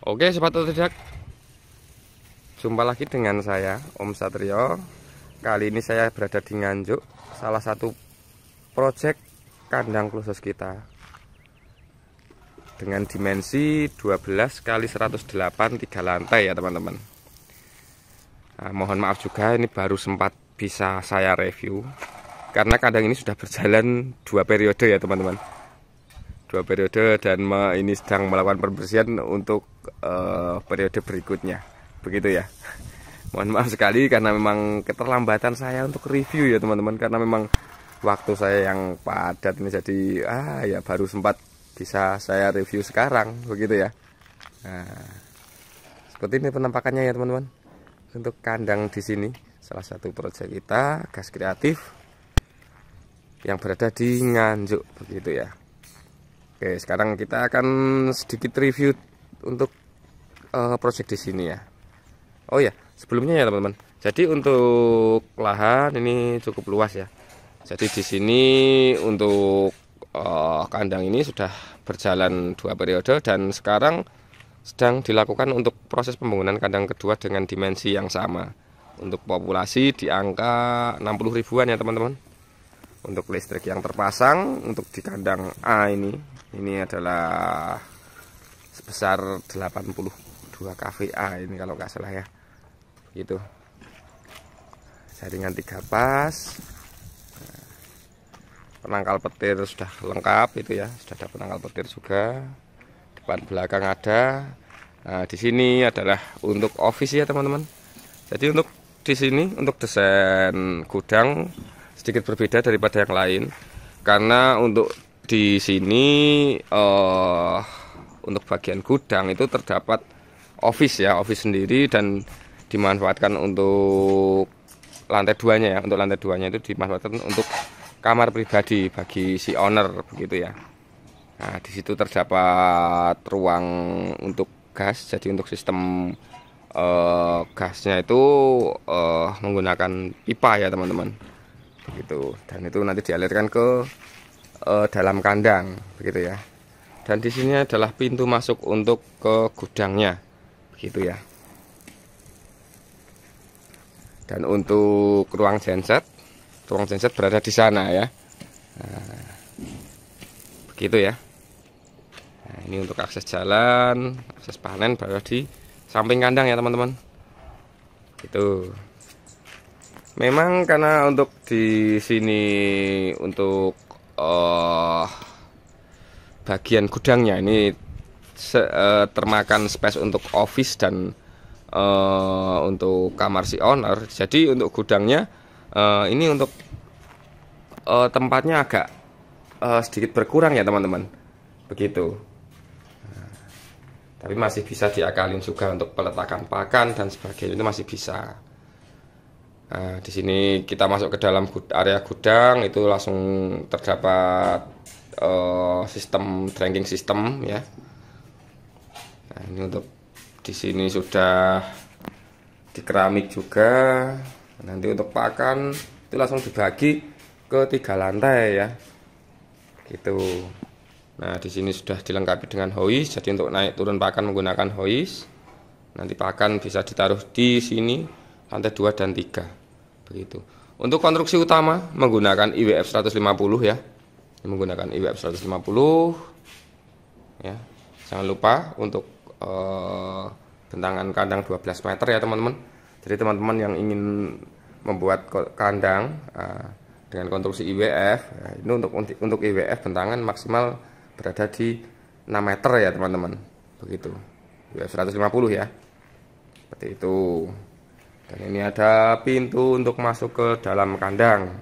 Oke sobat otodidak, jumpa lagi dengan saya Om Satrio. Kali ini saya berada di Nganjuk, salah satu proyek kandang khusus kita dengan dimensi 12 kali 108 3 lantai ya teman-teman. Nah, mohon maaf juga ini baru sempat bisa saya review karena kandang ini sudah berjalan 2 periode ya teman-teman. 2 periode dan ini sedang melakukan pembersihan untuk periode berikutnya, begitu ya. Mohon maaf sekali karena memang keterlambatan saya untuk review ya teman-teman, karena memang waktu saya yang padat ini, jadi ya baru sempat bisa saya review sekarang, begitu ya. Nah, seperti ini penampakannya ya teman-teman untuk kandang di sini, salah satu proyek kita Gas Kreatif yang berada di Nganjuk, begitu ya. Oke, sekarang kita akan sedikit review untuk proyek di sini ya. Oh ya, sebelumnya ya teman-teman. Jadi untuk lahan ini cukup luas ya. Jadi di sini untuk kandang ini sudah berjalan 2 periode dan sekarang sedang dilakukan untuk proses pembangunan kandang kedua dengan dimensi yang sama. Untuk populasi di angka 60 ribuan ya teman-teman. Untuk listrik yang terpasang untuk di kandang A ini adalah sebesar 82 kVA ini kalau nggak salah ya, gitu. Jaringan 3 pas, penangkal petir sudah lengkap itu ya, sudah ada penangkal petir juga, depan belakang ada. Nah, di sini adalah untuk office ya teman-teman. Jadi untuk di sini untuk desain gudang sedikit berbeda daripada yang lain, karena untuk di sini untuk bagian gudang itu terdapat office ya, office sendiri, dan dimanfaatkan untuk lantai duanya ya. Untuk lantai duanya itu dimanfaatkan untuk kamar pribadi bagi si owner, begitu ya. Nah, di situ terdapat ruang untuk gas. Jadi untuk sistem gasnya itu menggunakan pipa ya teman-teman, begitu. Dan itu nanti dialirkan ke dalam kandang, begitu ya. Dan di sini adalah pintu masuk untuk ke gudangnya, begitu ya. Dan untuk ruang genset berada di sana ya. Nah, begitu ya. Nah, ini untuk akses jalan, akses panen berada di samping kandang ya teman-teman. Itu. Memang karena untuk di sini untuk bagian gudangnya ini termakan space untuk office dan untuk kamar si owner. Jadi untuk gudangnya ini untuk tempatnya agak sedikit berkurang ya teman-teman, begitu. Tapi masih bisa diakalin juga untuk peletakan pakan dan sebagainya, itu masih bisa. Nah, di sini kita masuk ke dalam area gudang, itu langsung terdapat sistem drinking system ya. Nah, ini untuk di sini sudah di keramik juga. Nanti untuk pakan itu langsung dibagi ke 3 lantai ya, gitu. Nah, di sini sudah dilengkapi dengan hoist. Jadi untuk naik turun pakan menggunakan hoist. Nanti pakan bisa ditaruh di sini lantai 2 dan 3, begitu. Untuk konstruksi utama menggunakan IWF 150 ya. Menggunakan IWF 150 ya. Jangan lupa untuk bentangan kandang 12 meter ya teman-teman. Jadi teman-teman yang ingin membuat kandang dengan konstruksi IWF ya, ini untuk IWF bentangan maksimal berada di 6 meter ya teman-teman, begitu. IWF 150 ya, seperti itu. Dan ini ada pintu untuk masuk ke dalam kandang.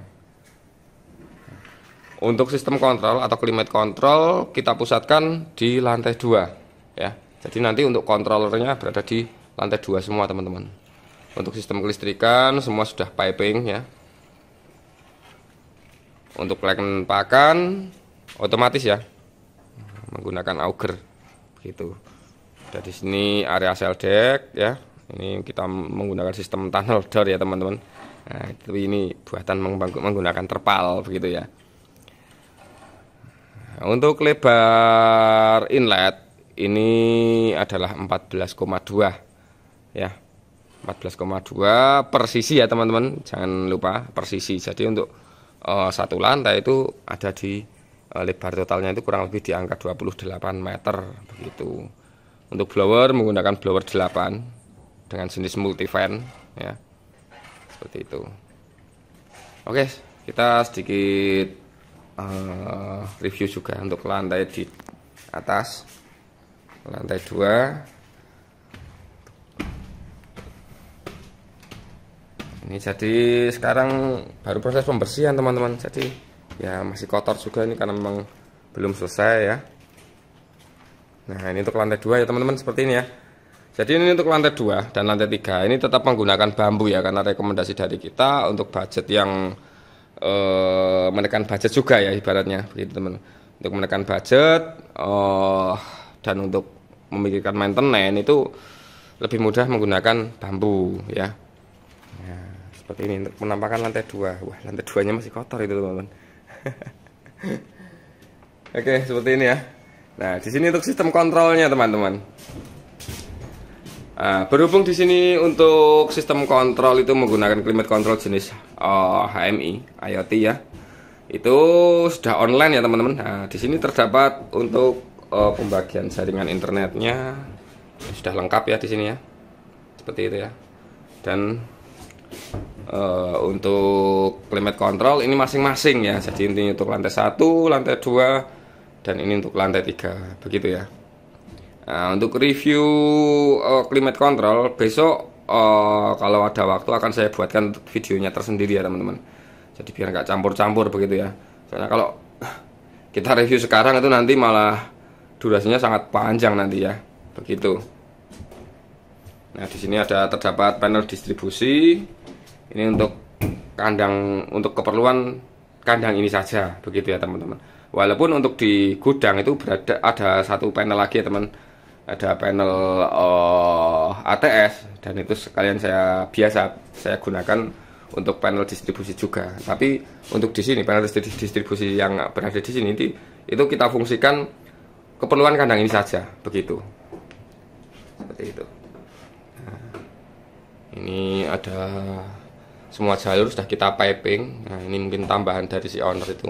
Untuk sistem kontrol atau climate control kita pusatkan di lantai 2 ya. Jadi nanti untuk kontrolernya berada di lantai 2 semua teman-teman. Untuk sistem kelistrikan semua sudah piping ya. Untuk line pakan otomatis ya, menggunakan auger, begitu. Dan di sini area cell deck ya. Ini kita menggunakan sistem tunnel door ya teman-teman. Nah, itu ini buatan menggunakan terpal, begitu ya. Nah, untuk lebar inlet ini adalah 14,2 ya, 14,2 per sisi ya teman-teman, jangan lupa per sisi. Jadi untuk satu lantai itu ada di lebar totalnya itu kurang lebih di angka 28 meter begitu. Untuk blower menggunakan blower 8 dengan jenis multifan ya, seperti itu. Oke, kita sedikit review juga untuk lantai di atas, lantai 2. Ini jadi sekarang baru proses pembersihan teman-teman. Jadi ya masih kotor juga ini karena memang belum selesai ya. Nah ini untuk lantai 2 ya teman-teman, seperti ini ya. Jadi ini untuk lantai 2 dan lantai 3 ini tetap menggunakan bambu ya, karena rekomendasi dari kita untuk budget yang menekan budget juga ya ibaratnya begitu teman. Untuk menekan budget dan untuk memikirkan maintenance itu lebih mudah menggunakan bambu ya. Seperti ini untuk penampakan lantai 2. Wah, lantai 2-nya masih kotor itu, teman-teman. Oke, seperti ini ya. Nah, di sini untuk sistem kontrolnya, teman-teman. Nah, berhubung di sini untuk sistem kontrol itu menggunakan climate control jenis HMI, IoT ya. Itu sudah online ya, teman-teman. Nah, di sini terdapat untuk pembagian jaringan internetnya sudah lengkap ya di sini ya. Seperti itu ya. Dan untuk climate control ini masing-masing ya. Jadi intinya untuk lantai 1, lantai 2, dan ini untuk lantai 3 begitu ya. Nah, untuk review climate control besok kalau ada waktu akan saya buatkan videonya tersendiri ya teman-teman. Jadi biar nggak campur-campur begitu ya. Soalnya kalau kita review sekarang itu nanti malah durasinya sangat panjang nanti ya. Begitu. Nah, di sini terdapat panel distribusi. Ini untuk kandang, untuk keperluan kandang ini saja begitu ya teman-teman. Walaupun untuk di gudang itu ada satu panel lagi ya teman. Ada panel ATS dan itu sekalian saya gunakan untuk panel distribusi juga. Tapi untuk di sini panel distribusi yang berada di sini itu kita fungsikan keperluan kandang ini saja begitu. Seperti itu. Nah, ini ada semua jalur sudah kita piping. Nah ini mungkin tambahan dari si owner itu,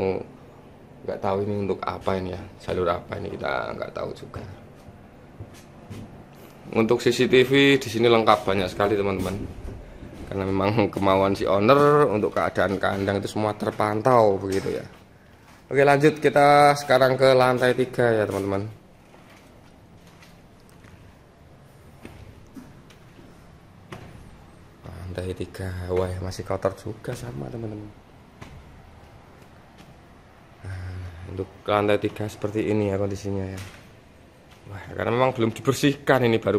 nggak tahu ini untuk apa ini ya, jalur apa ini kita nggak tahu juga. Untuk CCTV di sini lengkap banyak sekali teman-teman, karena memang kemauan si owner untuk keadaan kandang itu semua terpantau begitu ya. Oke, lanjut kita sekarang ke lantai 3 ya teman-teman. Lantai 3, wah masih kotor juga sama teman-teman. Nah, untuk lantai 3 seperti ini ya kondisinya ya. Wah, karena memang belum dibersihkan, ini baru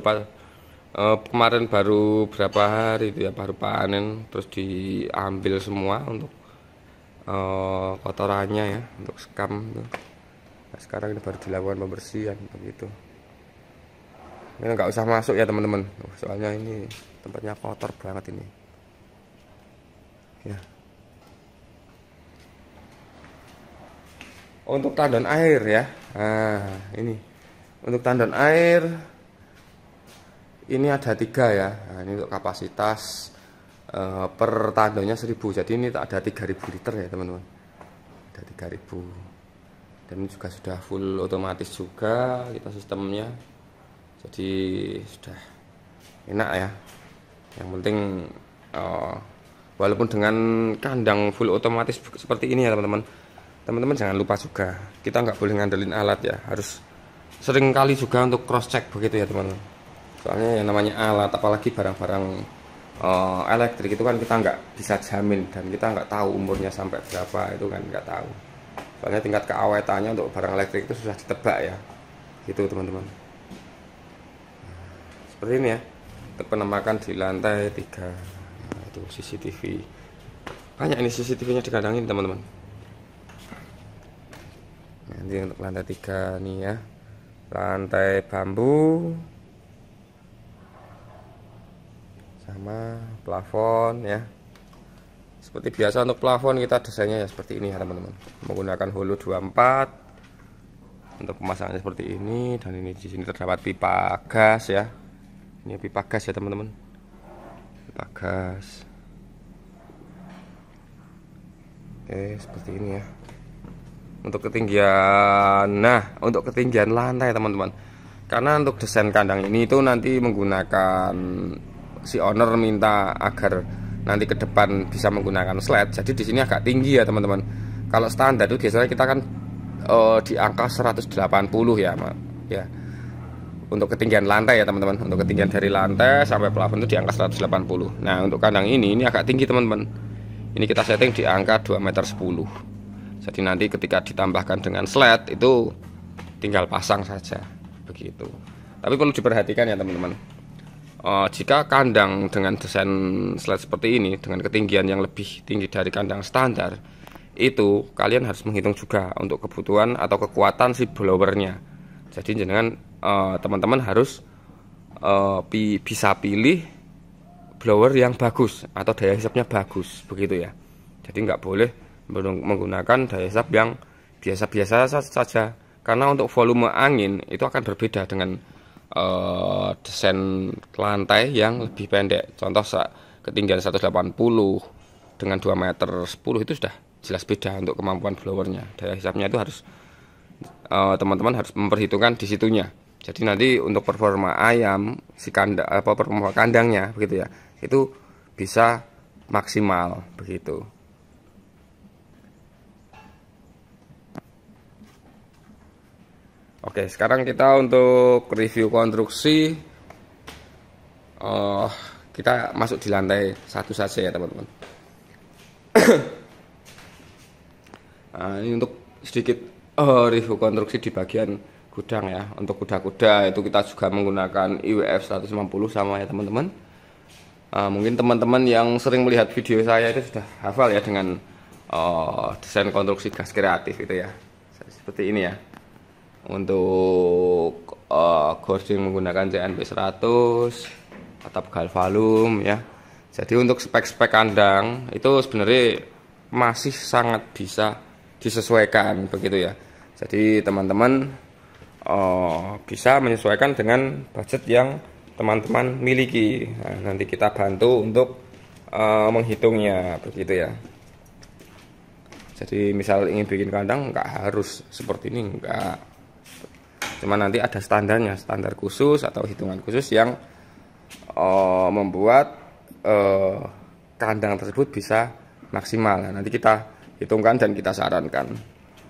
kemarin baru berapa hari itu ya, baru panen terus diambil semua untuk kotorannya ya, untuk skam tuh. Nah, sekarang ini baru dilakukan pembersihan begitu. Ini nggak usah masuk ya teman-teman, soalnya ini tempatnya kotor banget ini ya. Untuk tandon air ya, nah ini untuk tandon air ini ada 3 ya. Nah, ini untuk kapasitas per tandonnya 1000, jadi ini ada 3000 liter ya teman-teman, ada 3000. Dan ini juga sudah full otomatis juga kita sistemnya, jadi sudah enak ya. Yang penting walaupun dengan kandang full otomatis seperti ini ya teman-teman jangan lupa juga kita nggak boleh ngandelin alat ya, harus sering kali juga untuk cross check begitu ya teman-teman. Soalnya yang namanya alat, apalagi barang-barang elektrik itu kan kita nggak bisa jamin, dan kita nggak tahu umurnya sampai berapa, itu kan nggak tahu. Soalnya tingkat keawetannya untuk barang elektrik itu susah ditebak ya, gitu teman-teman. Seperti ini ya untuk penampakan di lantai 3. Nah, itu CCTV banyak ini, CCTV nya di kandang ini teman-teman. Nanti untuk lantai 3 nih ya, lantai bambu sama plafon ya. Seperti biasa untuk plafon kita desainnya ya seperti ini ya teman-teman, menggunakan holo 24 Untuk pemasangannya seperti ini, dan ini di sini terdapat pipa gas ya. Ini pipa gas ya teman-teman. Pipa gas. Oke, seperti ini ya. Untuk ketinggian, untuk ketinggian lantai teman-teman. Karena untuk desain kandang ini itu nanti menggunakan, si owner minta agar nanti ke depan bisa menggunakan slide. Jadi di sini agak tinggi ya teman-teman. Kalau standar itu biasanya kita kan di angka 180 ya, ya. Untuk ketinggian lantai ya teman-teman. Untuk ketinggian dari lantai sampai plafon itu di angka 180. Nah, untuk kandang ini agak tinggi teman-teman. Ini kita setting di angka 2,10 meter. Jadi nanti ketika ditambahkan dengan slide itu tinggal pasang saja begitu. Tapi perlu diperhatikan ya teman-teman. Jika kandang dengan desain slide seperti ini dengan ketinggian yang lebih tinggi dari kandang standar, itu kalian harus menghitung juga untuk kebutuhan atau kekuatan si blowernya. Jadi jangan teman-teman harus bisa pilih blower yang bagus atau daya hisapnya bagus begitu ya. Jadi nggak boleh menggunakan daya hisap yang biasa-biasa saja, karena untuk volume angin itu akan berbeda dengan desain lantai yang lebih pendek. Contoh ketinggian 180 dengan 2,10 meter itu sudah jelas beda untuk kemampuan blowernya. Daya hisapnya itu harus teman-teman harus memperhitungkan di situnya. Jadi nanti untuk performa ayam si performa kandangnya begitu ya, itu bisa maksimal begitu. Oke, sekarang kita untuk review konstruksi. Kita masuk di lantai 1 saja ya teman-teman. Nah, ini untuk sedikit review konstruksi di bagian gudang ya. Untuk kuda-kuda itu kita juga menggunakan IWF 150 sama ya teman-teman. Mungkin teman-teman yang sering melihat video saya itu sudah hafal ya dengan desain konstruksi gas kreatif itu ya. Seperti ini ya. Untuk gording menggunakan CNP 100 atap galvalum ya. Jadi untuk spek-spek kandang itu sebenarnya masih sangat bisa disesuaikan begitu ya. Jadi teman-teman bisa menyesuaikan dengan budget yang teman-teman miliki. Nah, nanti kita bantu untuk menghitungnya begitu ya. Jadi misal ingin bikin kandang nggak harus seperti ini, enggak. Cuma nanti ada standarnya, standar khusus atau hitungan khusus yang membuat kandang tersebut bisa maksimal. Nah, nanti kita hitungkan dan kita sarankan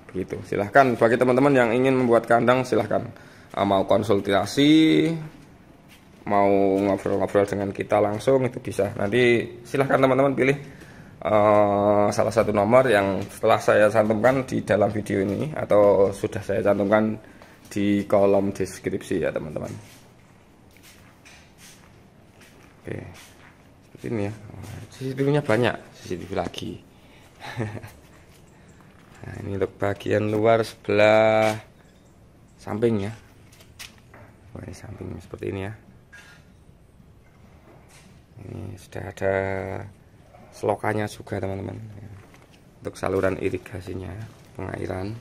begitu. Silahkan bagi teman-teman yang ingin membuat kandang, silahkan mau konsultasi, mau ngobrol-ngobrol dengan kita langsung itu bisa. Nanti silahkan teman-teman pilih salah satu nomor yang setelah saya cantumkan di dalam video ini atau sudah saya cantumkan di kolom deskripsi ya teman-teman. Oke, seperti ini ya. CCTV-nya banyak, CCTV lagi. Nah, ini untuk bagian luar sebelah samping ya. Ini samping seperti ini ya. Ini sudah ada selokannya juga teman-teman, untuk saluran irigasinya, pengairan.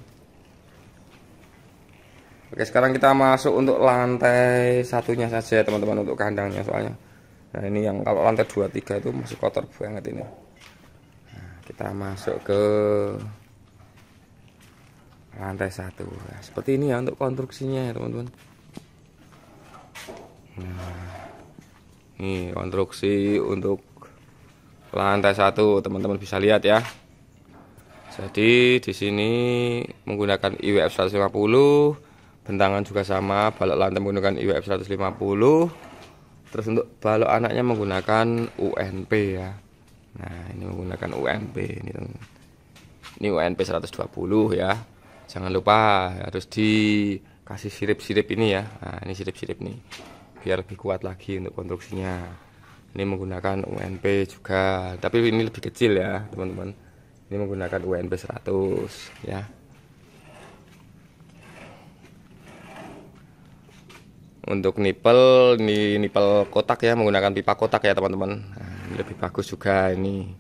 Oke, sekarang kita masuk untuk lantai satunya saja teman-teman, untuk kandangnya soalnya. Nah, ini yang kalau lantai 2, 3 itu masih kotor banget ini. Nah, kita masuk ke lantai 1. Nah, seperti ini ya untuk konstruksinya ya teman-teman. Nah, ini konstruksi untuk lantai 1 teman-teman bisa lihat ya. Jadi di sini menggunakan IWF 150. Bentangan juga sama, balok lantai menggunakan IWF 150. Terus untuk balok anaknya menggunakan UNP ya. Nah, ini menggunakan UNP ini UNP 120 ya. Jangan lupa harus dikasih sirip-sirip ini ya. Nah, ini sirip-sirip nih biar lebih kuat lagi untuk konstruksinya. Ini menggunakan UNP juga, tapi ini lebih kecil ya teman-teman. Ini menggunakan UNP 100 ya. Untuk nipel, ini nipel kotak ya, menggunakan pipa kotak ya teman-teman. Nah, ini lebih bagus juga ini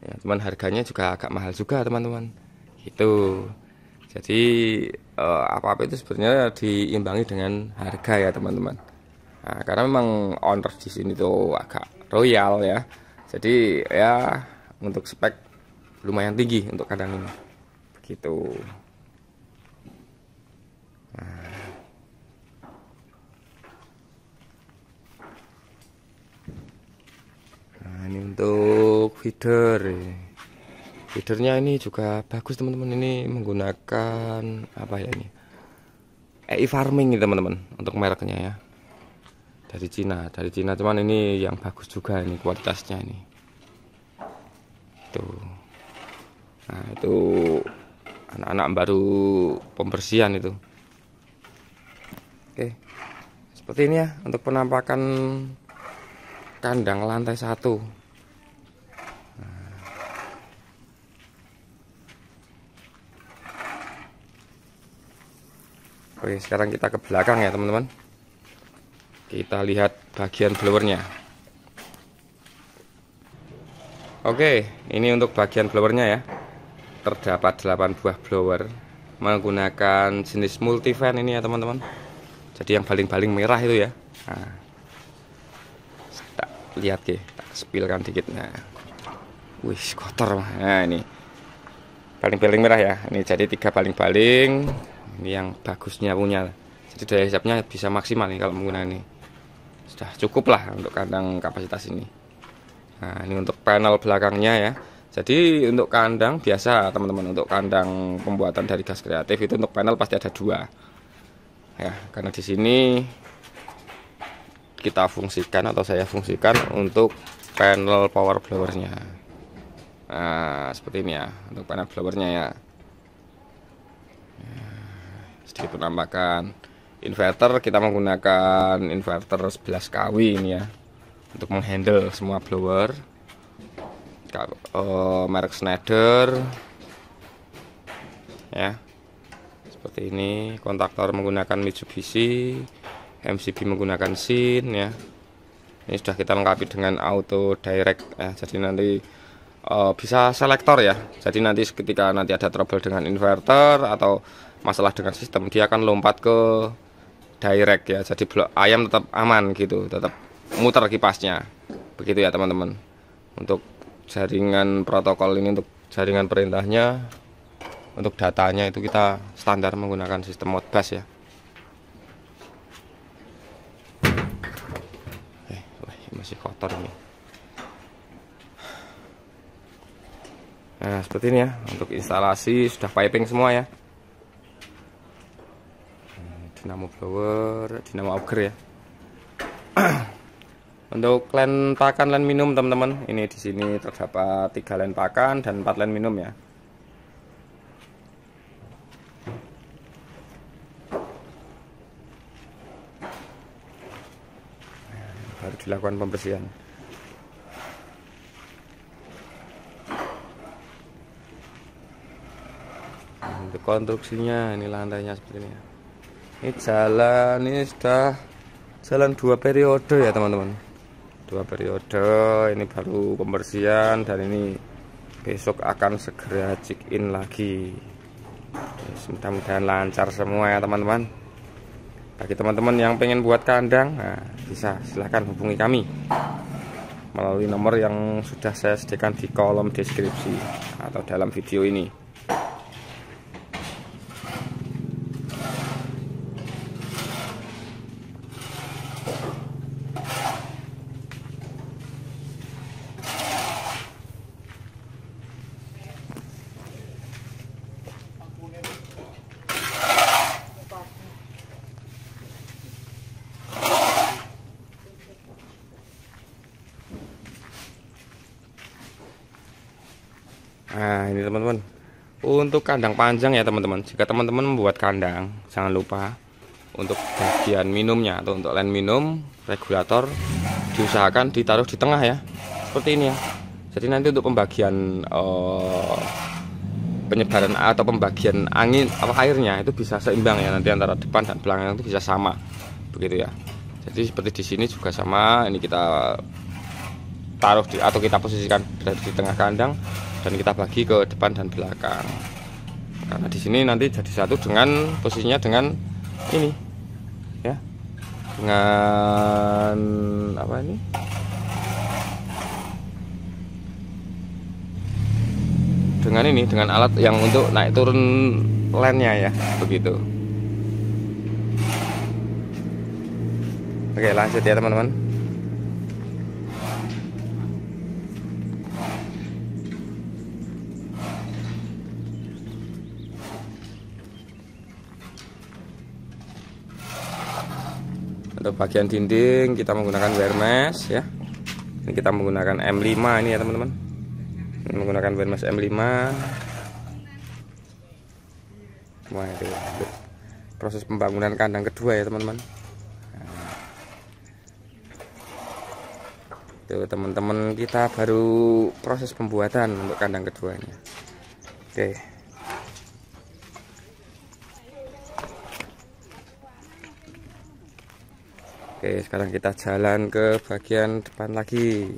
ya, cuman harganya juga agak mahal juga teman-teman gitu. Jadi apa-apa itu sebenarnya diimbangi dengan harga ya teman-teman. Nah, karena memang owner di sini tuh agak royal ya. Jadi ya untuk spek lumayan tinggi untuk kandang ini. Begitu. Nah, ini untuk feeder. Feedernya ini juga bagus teman-teman. Ini menggunakan apa ya ini? EI Farming ini teman-teman untuk mereknya ya. Dari Cina cuman ini yang bagus juga ini kualitasnya ini. Tuh. Nah, itu anak-anak baru pembersihan itu. Oke. Seperti ini ya untuk penampakan kandang lantai 1. Oke, sekarang kita ke belakang ya teman-teman. Kita lihat bagian blowernya. Oke, ini untuk bagian blowernya ya. Terdapat 8 buah blower menggunakan jenis multifan ini ya teman-teman. Jadi yang baling-baling merah itu ya. Nah, tak lihat ke, tak spillkan dikit. Nah, wih kotor. Nah ini baling-baling merah ya. Ini jadi 3 baling-baling. Ini yang bagusnya punya. Jadi daya hisapnya bisa maksimal nih kalau menggunakan ini. Sudah cukup lah untuk kandang kapasitas ini. Nah ini untuk panel belakangnya ya. Jadi untuk kandang biasa teman-teman, untuk kandang pembuatan dari gas kreatif itu untuk panel pasti ada 2 ya, karena di sini kita fungsikan atau saya fungsikan untuk panel power blowernya. Nah seperti ini ya untuk panel blowernya ya. Sedikit penampakan inverter, kita menggunakan inverter 11 kW ini ya untuk menghandle semua blower. Merek Schneider ya, seperti ini. Kontaktor menggunakan Mitsubishi, MCB menggunakan Shin ya. Ini sudah kita lengkapi dengan auto direct ya, jadi nanti bisa selektor ya. Jadi nanti ketika nanti ada trouble dengan inverter atau masalah dengan sistem, dia akan lompat ke direct ya. Jadi blok ayam tetap aman gitu, tetap muter kipasnya. Begitu ya teman-teman. Untuk jaringan protokol ini, untuk jaringan perintahnya, untuk datanya itu kita standar menggunakan sistem Modbus ya. Masih kotor ini. Nah seperti ini ya untuk instalasi, sudah piping semua ya. Dinamo blower, dinamo auger ya. Untuk len pakan, len minum teman-teman, ini di sini terdapat 3 len pakan dan 4 len minum ya. Baru dilakukan pembersihan. Untuk konstruksinya ini lantainya seperti ini ya. Ini jalan, ini sudah jalan 2 periode ya teman-teman. 2 periode, ini baru pembersihan dan ini besok akan segera check in lagi. Mudah-mudahan lancar semua ya teman-teman. Bagi teman-teman yang pengen buat kandang, nah, bisa silahkan hubungi kami melalui nomor yang sudah saya sediakan di kolom deskripsi atau dalam video ini. Nah ini teman-teman, untuk kandang panjang ya teman-teman. Jika teman-teman membuat kandang, jangan lupa untuk bagian minumnya atau untuk len minum regulator diusahakan ditaruh di tengah ya, seperti ini ya. Jadi nanti untuk pembagian penyebaran atau pembagian angin apa airnya itu bisa seimbang ya, nanti antara depan dan belakang itu bisa sama, begitu ya. Jadi seperti di sini juga sama, ini kita taruh di, atau kita posisikan berada di tengah kandang dan kita bagi ke depan dan belakang. karena di sini nanti jadi satu dengan posisinya dengan ini ya, dengan apa ini, dengan alat yang untuk naik turun line-nya ya, begitu. Oke, lanjut ya teman-teman. Untuk bagian dinding kita menggunakan wire mesh ya. Ini kita menggunakan M5 ini ya teman-teman. Menggunakan wire mesh M5. Wah, itu proses pembangunan kandang kedua ya teman-teman. Itu teman-teman, kita baru proses pembuatan untuk kandang keduanya. Oke. Oke, sekarang kita jalan ke bagian depan lagi.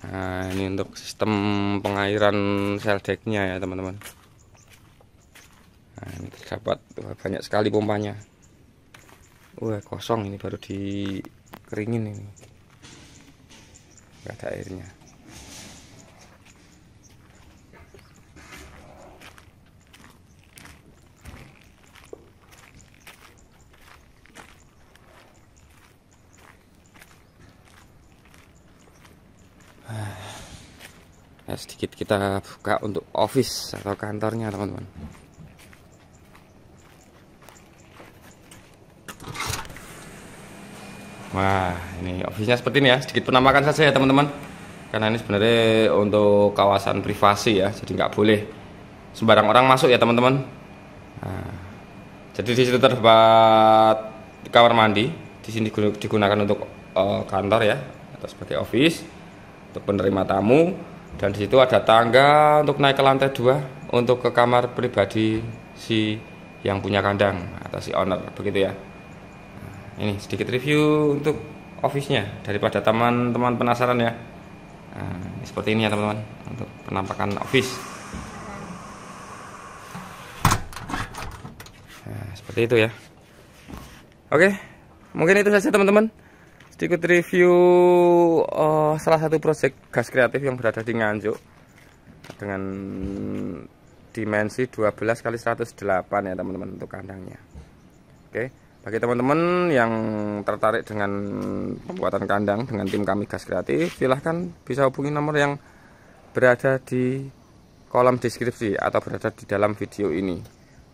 Nah, ini untuk sistem pengairan sel decknya ya teman-teman. Nah, ini terdapat banyak sekali pompanya. Wah, kosong, ini baru dikeringin ini. Gak ada airnya. Ya, sedikit kita buka untuk office atau kantornya teman-teman. Wah, ini office-nya seperti ini ya. Sedikit penampakan saja ya teman-teman, karena ini sebenarnya untuk kawasan privasi ya, jadi nggak boleh sembarang orang masuk ya teman-teman. Nah, jadi di situ terdapat kamar mandi. Di sini digunakan untuk kantor ya, atau sebagai office untuk penerima tamu. Dan di situ ada tangga untuk naik ke lantai 2 untuk ke kamar pribadi si yang punya kandang atau si owner, begitu ya. Nah, ini sedikit review untuk office-nya daripada teman-teman penasaran ya. Nah, ini seperti ini ya teman-teman untuk penampakan office. Nah, seperti itu ya. Oke, mungkin itu saja teman-teman. Sedikit review salah satu proyek gas kreatif yang berada di Nganjuk dengan dimensi 12x108 ya teman-teman untuk kandangnya. Oke, bagi teman-teman yang tertarik dengan pembuatan kandang dengan tim kami Gas Kreatif, silahkan bisa hubungi nomor yang berada di kolom deskripsi atau berada di dalam video ini.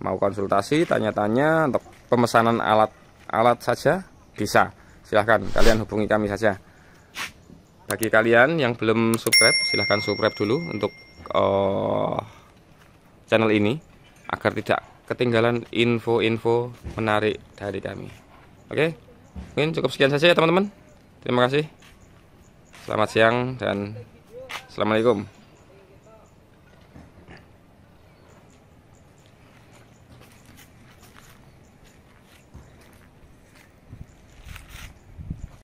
Mau konsultasi, tanya-tanya untuk pemesanan alat saja bisa. Silahkan kalian hubungi kami saja. Bagi kalian yang belum subscribe, silahkan subscribe dulu untuk channel ini agar tidak ketinggalan info-info menarik dari kami. Oke, mungkin cukup sekian saja ya teman-teman. Terima kasih. Selamat siang dan assalamualaikum.